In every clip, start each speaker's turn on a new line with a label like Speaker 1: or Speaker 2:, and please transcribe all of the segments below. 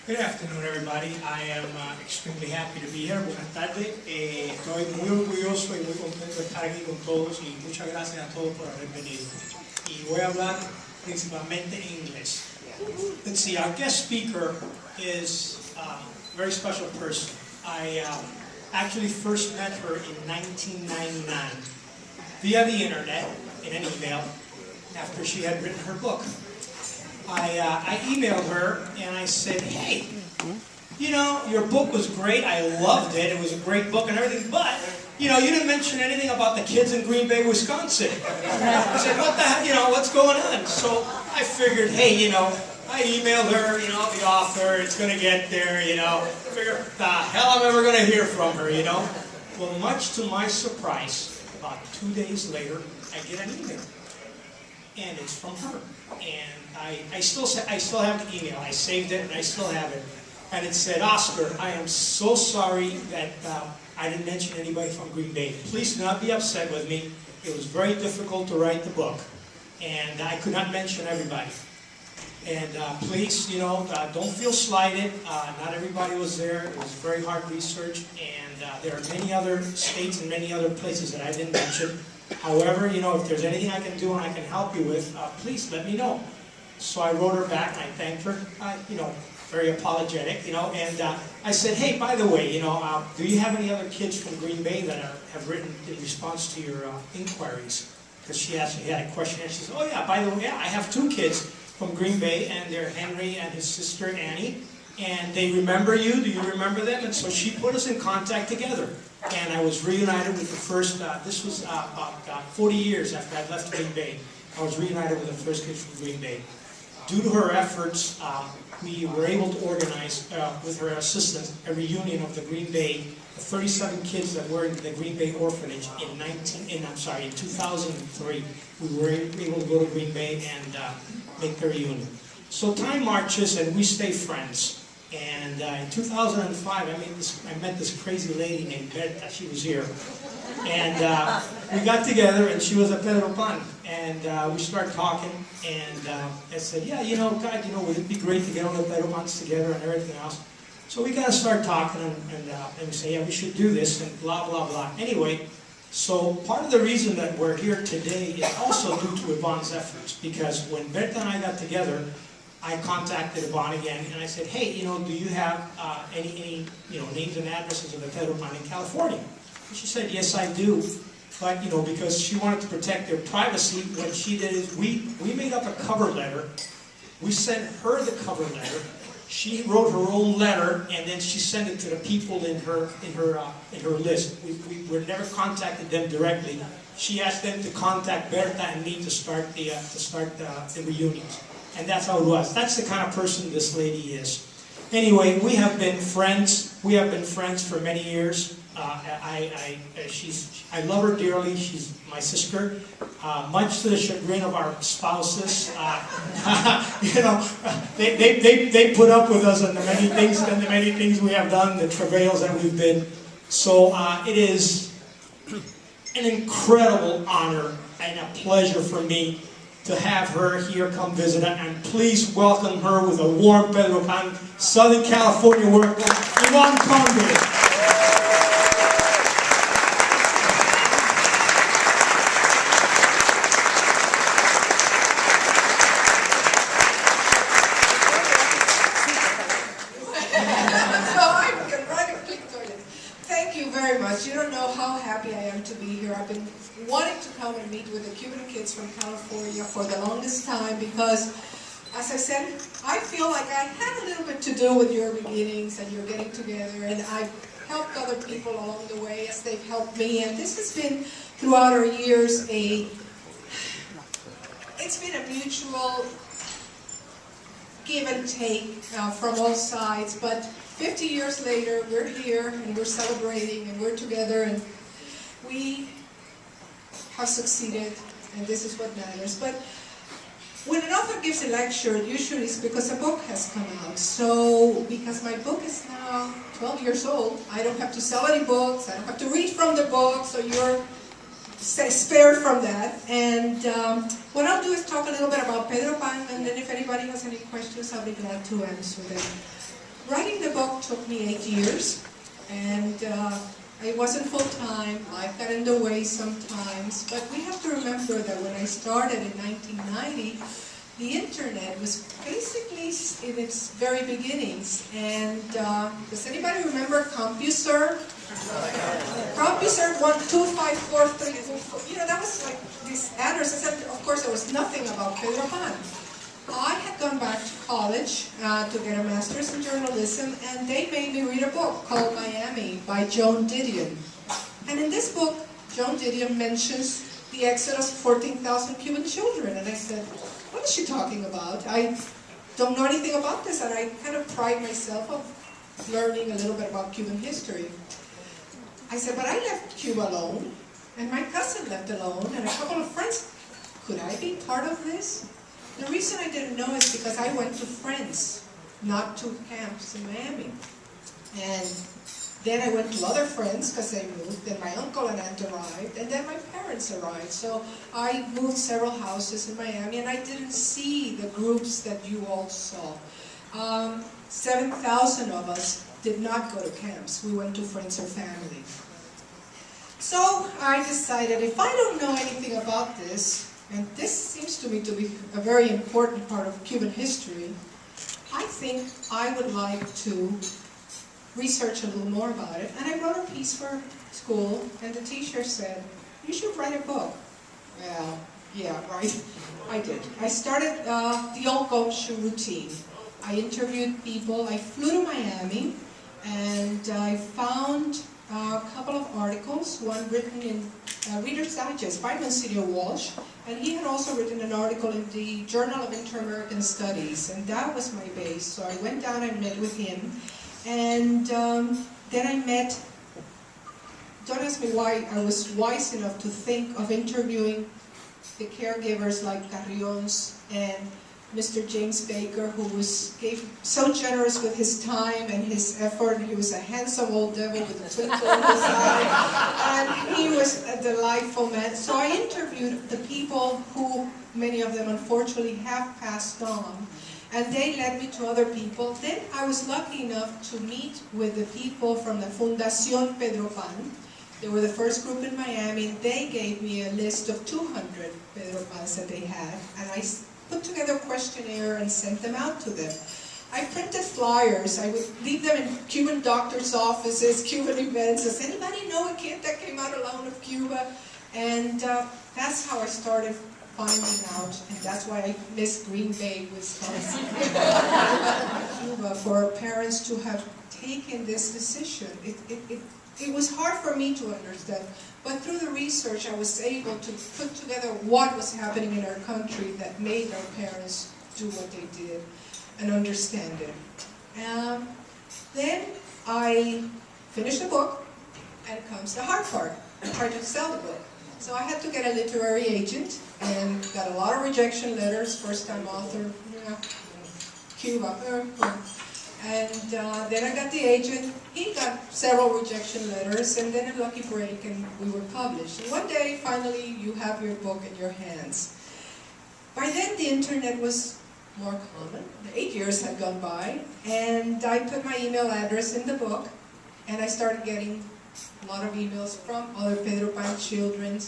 Speaker 1: Good afternoon, everybody. I am extremely happy to be here. Buenas tardes. Estoy muy orgulloso y muy contento de estar aquí con todos y muchas gracias a todos por haber venido. Y voy a hablar principalmente en inglés. Let's see, our guest speaker is a very special person. I actually first met her in 1999 via the internet in an email after she had written her book. I emailed her and I said, hey, you know, your book was great. I loved it. It was a great book and everything, but, you know, you didn't mention anything about the kids in Green Bay, Wisconsin. I said, what the hell, you know, what's going on? So I figured, hey, you know, I emailed her, you know, the author, it's going to get there, you know. I figured, the hell I'm ever going to hear from her, you know. Well, much to my surprise, about 2 days later, I get an email. And it's from her. And I still have the email. I saved it and I still have it. And it said, Oscar, I am so sorry that I didn't mention anybody from Green Bay. Please do not be upset with me. It was very difficult to write the book. And I could not mention everybody. And please, you know, don't feel slighted. Not everybody was there. It was very hard research. And there are many other states and many other places that I didn't mention. However, you know, if there's anything I can do and I can help you with, please let me know. So I wrote her back and I thanked her, you know, very apologetic, you know, and I said, hey, by the way, you know, do you have any other kids from Green Bay that have written in response to your inquiries? Because she had a question and she said, oh yeah, by the way, yeah, I have 2 kids from Green Bay and they're Henry and his sister Annie, and they remember you, do you remember them? And so she put us in contact together. And I was reunited with the first, this was about 40 years after I left Green Bay. I was reunited with the first kids from Green Bay. Due to her efforts, we were able to organize, with her assistance, a reunion of the Green Bay, the 37 kids that were in the Green Bay orphanage in 2003. We were able to go to Green Bay and make the reunion. So time marches and we stay friends. And in 2005, I met this crazy lady named Berta. She was here. And we got together, and she was a Pedro Pan. And we started talking, and I said, yeah, you know, God, you know, would it be great to get all the Pedro Pans together and everything else? So we got to start talking, and we say, yeah, we should do this, and blah, blah, blah. Anyway, so part of the reason that we're here today is also due to Yvonne's efforts, because when Berta and I got together, I contacted Yvonne again, and I said, hey, you know, do you have any you know, names and addresses of the Pedro Pan in California? And she said, yes, I do. But, you know, because she wanted to protect their privacy, what she did is we made up a cover letter. We sent her the cover letter. She wrote her own letter, and then she sent it to the people in her list. We never contacted them directly. She asked them to contact Berta and me to start the reunions. And that's how it was. That's the kind of person this lady is. Anyway, we have been friends. We have been friends for many years. I love her dearly. She's my sister. Much to the chagrin of our spouses, you know, they put up with us on the many things we have done, the travails that we've been. So it is an incredible honor and a pleasure for me to have her here come visit, and please welcome her with a warm Pedro Pan, Southern California worker, Yvonne Conde.
Speaker 2: Thank you very much. You don't know how happy I am to be here. I've been wanting to come and meet with the Cuban kids from California for the longest time because, as I said, I feel like I had a little bit to do with your beginnings and your getting together, and I've helped other people along the way as they've helped me, and this has been, throughout our years, it's been a mutual give and take from all sides, but 50 years later, we're here and we're celebrating and we're together and we have succeeded, and this is what matters. But when an author gives a lecture, usually it's because a book has come out. So, because my book is now 12 years old, I don't have to sell any books, I don't have to read from the book, so you're spared from that. And what I'll do is talk a little bit about Pedro Pan, and then if anybody has any questions, I'll be glad to answer them. Writing the book took me 8 years, and it wasn't full-time. Life got in the way sometimes, but we have to remember that when I started in 1990, the internet was basically in its very beginnings. And does anybody remember CompuServe? CompuServe 1254344. You know, that was like this address. Except, of course, there was nothing about Pedro Pan. I had gone back to college to get a master's in journalism, and they made me read a book called Miami by Joan Didion. And in this book, Joan Didion mentions the exodus of 14,000 Cuban children. And I said, what is she talking about? I don't know anything about this, and I kind of pride myself on learning a little bit about Cuban history. I said, but I left Cuba alone, and my cousin left alone, and a couple of friends. Could I be part of this? The reason I didn't know is because I went to friends, not to camps in Miami. And then I went to other friends because they moved, then my uncle and aunt arrived, and then my parents arrived. So I moved several houses in Miami, and I didn't see the groups that you all saw. 7,000 of us did not go to camps. We went to friends or family. So I decided, if I don't know anything about this, and this seems to me to be a very important part of Cuban history, I think I would like to research a little more about it. And I wrote a piece for school, and the teacher said, you should write a book. Well, yeah, right, I did. I started the old go-shoe routine. I interviewed people. I flew to Miami, and I found a couple of articles, one written in Reader's Digest by Monsignor Walsh, and he had also written an article in the Journal of Inter-American Studies, and that was my base. So I went down and met with him, and then I met, don't ask me why I was wise enough to think of interviewing the caregivers like Carrion's and Mr. James Baker, who was so generous with his time and his effort. He was a handsome old devil with a twinkle in his eye, and he was a delightful man. So I interviewed the people who, many of them unfortunately have passed on, and they led me to other people. Then I was lucky enough to meet with the people from the Fundación Pedro Pan. They were the first group in Miami, and they gave me a list of 200 Pedro Pans that they had, and I put together a questionnaire and sent them out to them. I printed flyers. I would leave them in Cuban doctors' offices, Cuban events. Does anybody know a kid that came out alone of Cuba? And that's how I started finding out, and that's why I miss Green Bay, Wisconsin, Cuba, for parents to have taken this decision. It was hard for me to understand, but through the research I was able to put together what was happening in our country that made our parents do what they did and understand it. Then I finished the book, and comes the hard part. I tried to sell the book. So I had to get a literary agent, and got a lot of rejection letters, first-time author, Cuba. And then I got the agent. He got several rejection letters, and then a lucky break, and we were published. And one day, finally, you have your book in your hands. By then, the internet was more common. 8 years had gone by, and I put my email address in the book, and I started getting a lot of emails from other Pedro Pan children.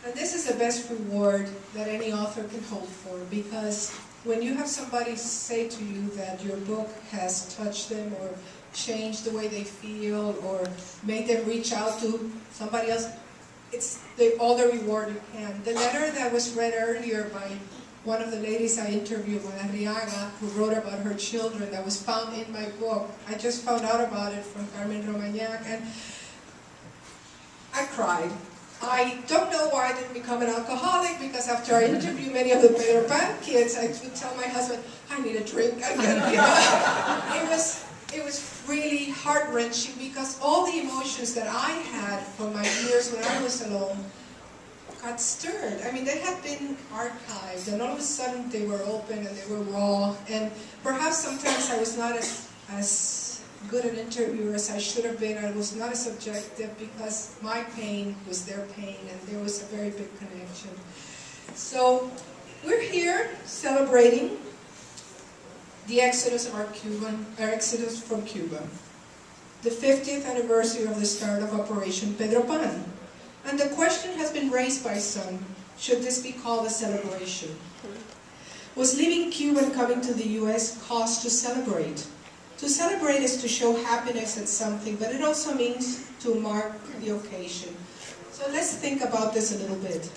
Speaker 2: And this is the best reward that any author can hope for, because when you have somebody say to you that your book has touched them or changed the way they feel or made them reach out to somebody else, it's all the reward you can. The letter that was read earlier by one of the ladies I interviewed, Arriaga, who wrote about her children, that was found in my book. I just found out about it from Carmen Romagnac, and I cried. I don't know why I didn't become an alcoholic, because after I interviewed many of the Pedro Pan kids, I would tell my husband, I need a drink. It was really heart-wrenching, because all the emotions that I had from my years when I was alone got stirred. I mean, they had been archived, and all of a sudden they were open and they were raw, and perhaps sometimes I was not as good an interviewer as I should have been. I was not as objective, because my pain was their pain, and there was a very big connection. So we're here celebrating the exodus from Cuba, the 50th anniversary of the start of Operation Pedro Pan. And the question has been raised by some, should this be called a celebration? Was leaving Cuba and coming to the US cause to celebrate? To celebrate is to show happiness at something, but it also means to mark the occasion. So let's think about this a little bit.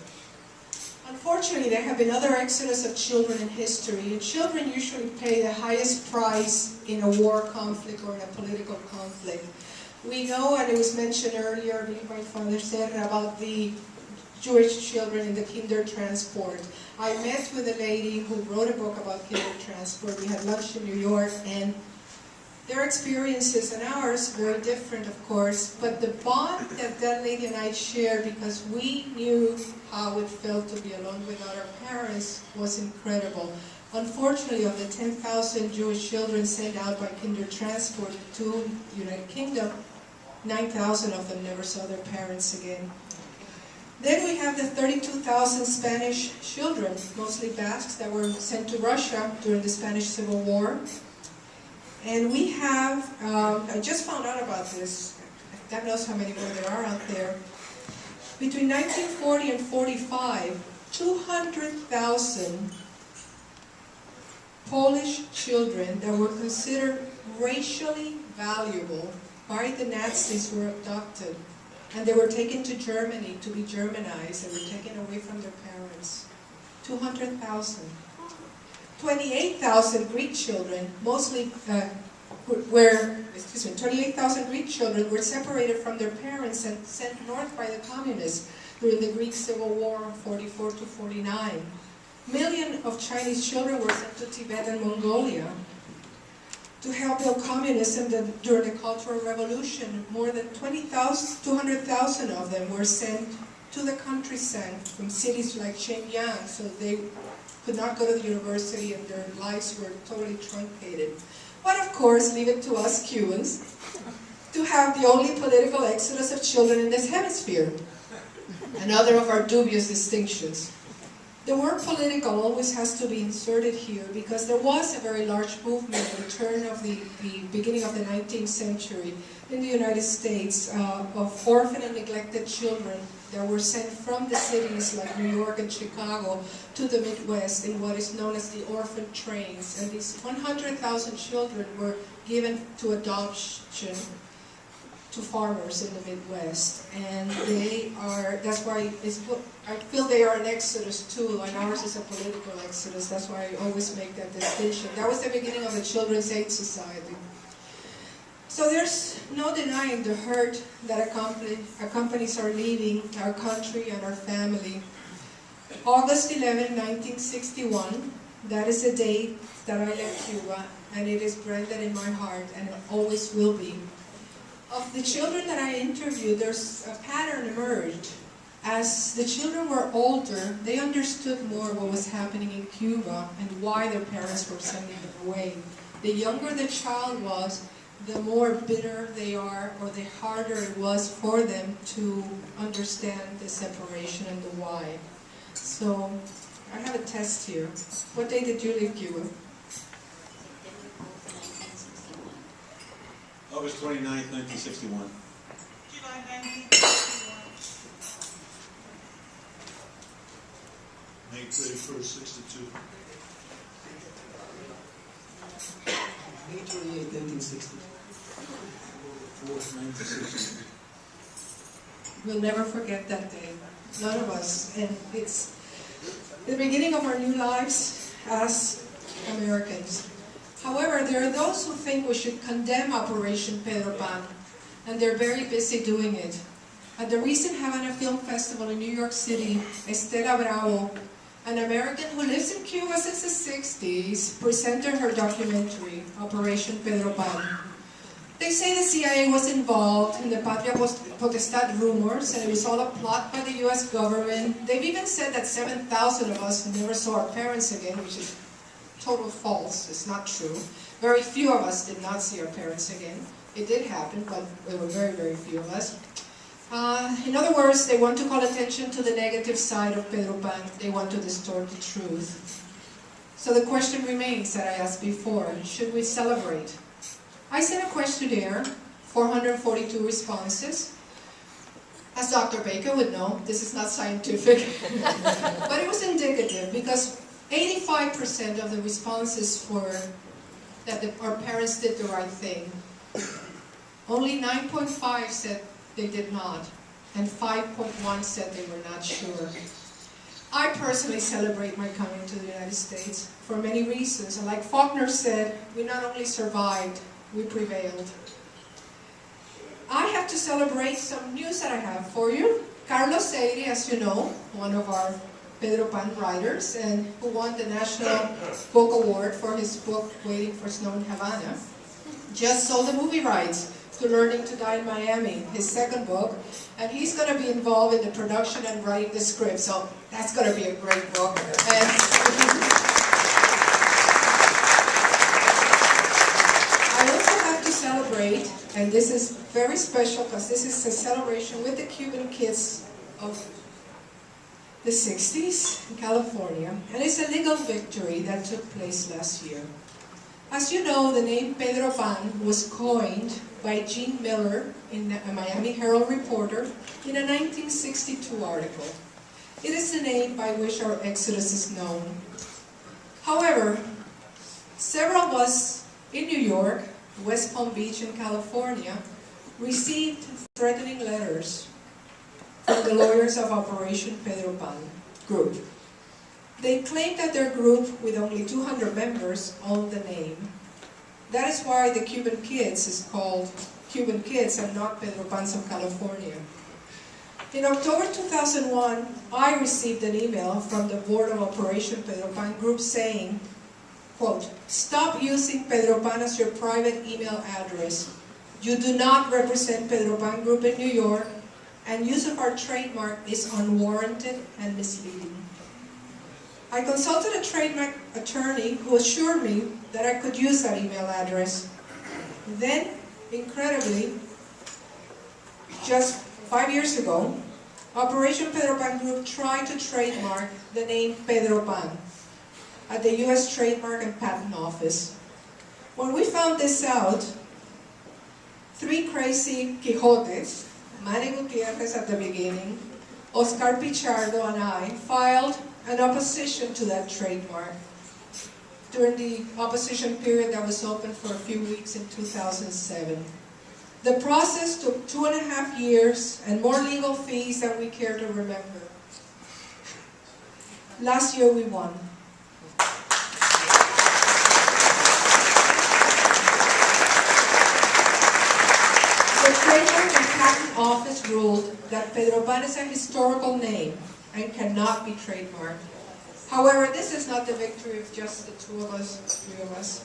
Speaker 2: Unfortunately, there have been other exodus of children in history, and children usually pay the highest price in a war conflict or in a political conflict. We know, and it was mentioned earlier, I believe my father said, about the Jewish children in the kinder transport. I met with a lady who wrote a book about kinder transport. We had lunch in New York, and their experiences and ours very different, of course, but the bond that that lady and I shared, because we knew how it felt to be alone without our parents, was incredible. Unfortunately, of the 10,000 Jewish children sent out by kinder transport to the United Kingdom, 9,000 of them never saw their parents again. Then we have the 32,000 Spanish children, mostly Basques, that were sent to Russia during the Spanish Civil War. And we have, I just found out about this, God knows how many more there are out there. Between 1940 and 45, 200,000 Polish children that were considered racially valuable by the Nazis were abducted. And they were taken to Germany to be Germanized. They were taken away from their parents. 200,000. 28,000 Greek children, mostly 28,000 Greek children were separated from their parents and sent north by the communists during the Greek Civil War of 44 to 49. Millions of Chinese children were sent to Tibet and Mongolia to help build communism during the Cultural Revolution. More than 200,000 of them were sent to the countryside from cities like Shenyang, so they could not go to the university and their lives were totally truncated. But of course, leave it to us Cubans to have the only political exodus of children in this hemisphere. Another of our dubious distinctions. The word political always has to be inserted here because there was a very large movement at the turn of the beginning of the 19th century in the United States of orphan and neglected children that were sent from the cities like New York and Chicago to the Midwest in what is known as the orphan trains. And these 100,000 children were given to adoption to farmers in the Midwest. And they are, that's why I feel they are an exodus too, and ours is a political exodus. That's why I always make that distinction. That was the beginning of the Children's Aid Society. So there's no denying the hurt that accompanies our leaving our country and our family. August 11, 1961, that is the date that I left Cuba, and it is branded in my heart, and it always will be. Of the children that I interviewed, there's a pattern emerged. As the children were older, they understood more what was happening in Cuba and why their parents were sending them away. The younger the child was, the more bitter they are, or the harder it was for them to understand the separation and the why. So, I have a test here. What day did you leave Cuba?
Speaker 3: August 29th, 1961.
Speaker 4: July 1961.
Speaker 3: May 31st, 62.
Speaker 5: May 28, 1960.
Speaker 3: 4th, 1960.
Speaker 2: We'll never forget that day. None of us. And it's the beginning of our new lives as Americans. However, there are those who think we should condemn Operation Pedro Pan, and they're very busy doing it. At the recent Havana Film Festival in New York City, Estela Bravo, an American who lives in Cuba since the 60s, presented her documentary, Operation Pedro Pan. They say the CIA was involved in the Patria Potestad rumors, and it was all a plot by the US government. They've even said that 7,000 of us never saw our parents again, which is total false. It's not true. Very few of us did not see our parents again. It did happen, but there were very, very few of us. In other words, they want to call attention to the negative side of Pedro Pan. They want to distort the truth. So the question remains that I asked before, should we celebrate? I sent a questionnaire, 442 responses. As Dr. Baker would know, this is not scientific, but it was indicative because 85% of the responses were that our parents did the right thing. Only 9.5 said they did not, and 5.1 said they were not sure. I personally celebrate my coming to the United States for many reasons, and like Faulkner said, we not only survived, we prevailed. I have to celebrate some news that I have for you. Carlos Seiri, as you know, one of our Pedro Pan writers, and who won the National Book Award for his book, Waiting for Snow in Havana, just sold the movie rights to Learning to Die in Miami, his second book, and he's going to be involved in the production and writing the script, so that's going to be a great book. And I also have to celebrate, and this is very special because this is a celebration with the Cuban kids of the 60s in California, and it's a legal victory that took place last year. As you know, the name Pedro Pan was coined by Gene Miller, in a Miami Herald reporter, in a 1962 article. It is the name by which our Exodus is known. However, several of us in New York, West Palm Beach in California, received threatening letters from the lawyers of Operation Pedro Pan group. They claimed that their group, with only 200 members, owned the name. That is why the Cuban Kids is called Cuban Kids and not Pedro Pans of California. In October 2001, I received an email from the board of Operation Pedro Pan group saying, quote, "Stop using Pedro Pan as your private email address. You do not represent Pedro Pan group in New York, and use of our trademark is unwarranted and misleading." I consulted a trademark attorney who assured me that I could use that email address. Then, incredibly, just 5 years ago, Operation Pedro Pan Group tried to trademark the name Pedro Pan at the U.S. Trademark and Patent Office. When we found this out, 3 crazy Quixotes, Manny Gutierrez at the beginning, Oscar Pichardo and I filed an opposition to that trademark during the opposition period that was open for a few weeks in 2007. The process took 2.5 years and more legal fees than we care to remember. Last year we won. The Trademark and Patent Office ruled that Pedro Pan is a historical name and cannot be trademarked. However, this is not the victory of just the 3 of us.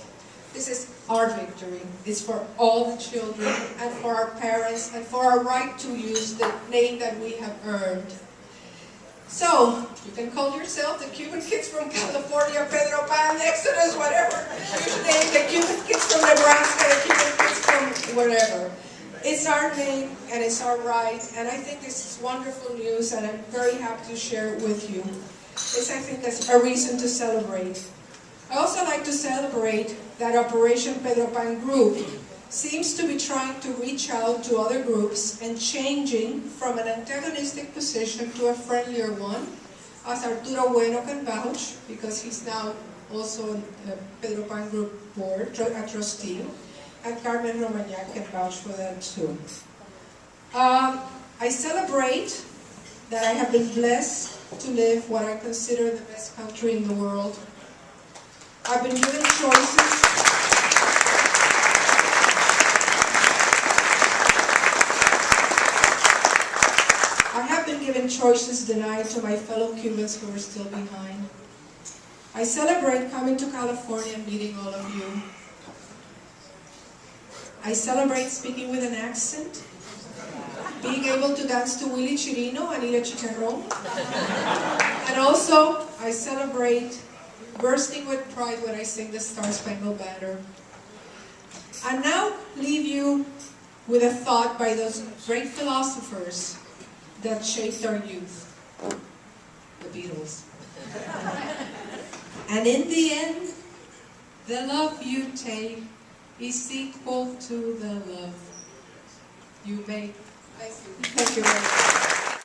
Speaker 2: This is our victory. It's for all the children and for our parents and for our right to use the name that we have earned. So, you can call yourself the Cuban Kids from California, Pedro Pan, Exodus, whatever. You name the Cuban Kids from Nebraska, the Cuban Kids from wherever. It's our name and it's our right, and I think this is wonderful news, and I'm very happy to share it with you. I think that's a reason to celebrate. I also like to celebrate that Operation Pedro Pan Group seems to be trying to reach out to other groups and changing from an antagonistic position to a friendlier one, as Arturo Bueno can vouch, because he's now also a Pedro Pan Group board, a trustee, and Carmen Romagnac can vouch for that too. I celebrate that I have been blessed to live what I consider the best country in the world. I've been given choices. I have been given choices denied to my fellow Cubans who are still behind. I celebrate coming to California and meeting all of you. I celebrate speaking with an accent, being able to dance to Willy Chirino and eat a chicharrón. And also, I celebrate bursting with pride when I sing the Star-Spangled Banner. And now leave you with a thought by those great philosophers that shaped our youth, the Beatles. And in the end, the love you take is equal to the love you make. Thank you very much.